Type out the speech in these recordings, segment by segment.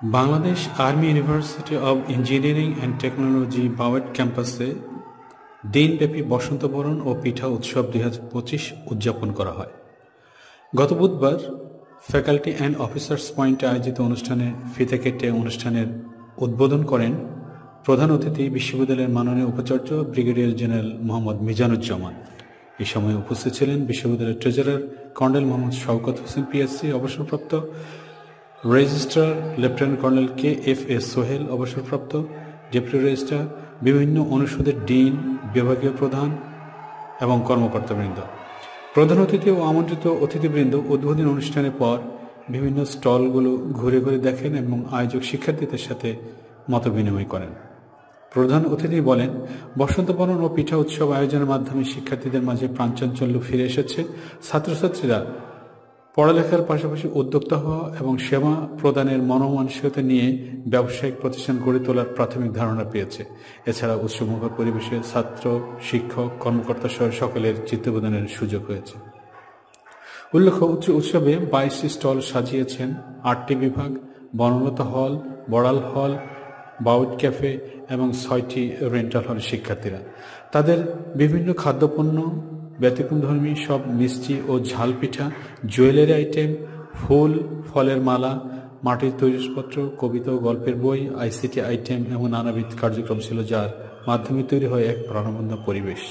Bangladesh army university of engineering and technology BAUET ক্যাম্পাসে দিনব্যাপী বসন্ত বরণ ও পিঠা উৎসব 2025 উদযাপন করা হয়। গত বুধবার ফ্যাকাল্টি অ্যান্ড অফিসার্স পয়েন্টে আয়োজিত অনুষ্ঠানে ফিতে কেটে অনুষ্ঠানের উদ্বোধন করেন প্রধান অতিথি বিশ্ববিদ্যালয়ের মাননীয় উপাচার্য ব্রিগেডিয়ার জেনারেল মোহাম্মদ মিজানুজ্জামান। এই সময় উপস্থিত ছিলেন বিশ্ববিদ্যালয়ের treasurer colonel Mohammad Shawkat Hossain PSC অবসরপ্রাপ্ত, registrar lieutenant colonel KFA Sohel অবসরপ্রাপ্ত, ডেপুটি রেজিস্ট্রার, বিভিন্ন অনুষদের ডিন, বিভাগীয় প্রধান এবং কর্মকর্তাবৃন্দ। প্রধান অতিথি ও আমন্ত্রিত অতিথিবৃন্দ উদ্বোধনী অনুষ্ঠানের পর বিভিন্ন স্টলগুলো ঘুরে ঘুরে দেখেন এবং আয়োজক শিক্ষার্থীদের সাথে মতবিনিময় করেন। প্রধান অতিথি বলেন, বসন্ত বরণ ও পিঠা উৎসব আয়োজনের মাধ্যমে শিক্ষার্থীদের মাঝে প্রাণচাঞ্চল্য ফিরে এসেছে। ছাত্রছাত্রীরা পড়ালেখার পাশাপাশি উদ্যোক্তা হওয়া এবং সেবা প্রদানের মনোমানসিকতা নিয়ে ব্যবসায়িক প্রতিষ্ঠান গড়ে তোলার প্রাথমিক ধারণা পেয়েছে। এছাড়া উৎসবমুখর পরিবেশে ছাত্র, শিক্ষক, কর্মকর্তা সহ সকলের চিত্তপ্রদানের সুযোগ হয়েছে। উল্লেখ্য, উৎসবে 22টি স্টল সাজিয়েছেন 8টি বিভাগ, বনলতা হল, বড়াল হল, বাউট ক্যাফে এবং 6টি রেন্টাল হল। শিক্ষার্থীরা তাদের বিভিন্ন খাদ্যপণ্য, ব্যতিক্রমধর্মী সব মিষ্টি ও ঝাল পিঠা, জুয়েলারি আইটেম, ফুল, ফলের মালা, মাটির তৈরি জিনিসপত্র, কবিতা ও গল্পের বই, ICT আইটেম এবং নানাবিধ কার্যক্রম ছিল, যার মাধ্যমে তৈরি হয় এক প্রাণবন্ত পরিবেশ।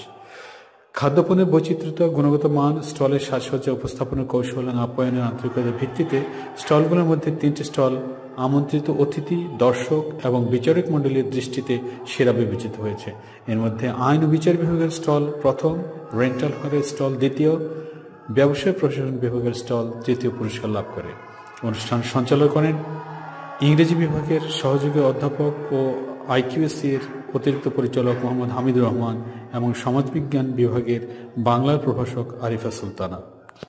খাদ্যপণ্যের বৈচিত্র্যতা, গুণগত মান, স্টলের সাজসজ্জা, উপস্থাপনের কৌশল এবং আপ্যায়নের আন্তরিকতার ভিত্তিতে স্টলগুলোর মধ্যে 3টি স্টল আমন্ত্রিত অতিথি, দর্শক এবং বিচারক মণ্ডলীর দৃষ্টিতে সেরা বিবেচিত হয়েছে। এর মধ্যে আইন ও বিচার বিভাগের স্টল প্রথম, রেন্টাল হলের স্টল দ্বিতীয়, ব্যবসায় প্রশাসন বিভাগের স্টল তৃতীয় পুরস্কার লাভ করে। অনুষ্ঠান সঞ্চালনা করেন ইংরেজি বিভাগের সহযোগী অধ্যাপক ও IQAC-এর অতিরিক্ত পরিচালক মোহাম্মদ হামিদুর রহমান এবং সমাজবিজ্ঞান বিভাগের বাংলার প্রভাষক আরিফা সুলতানা।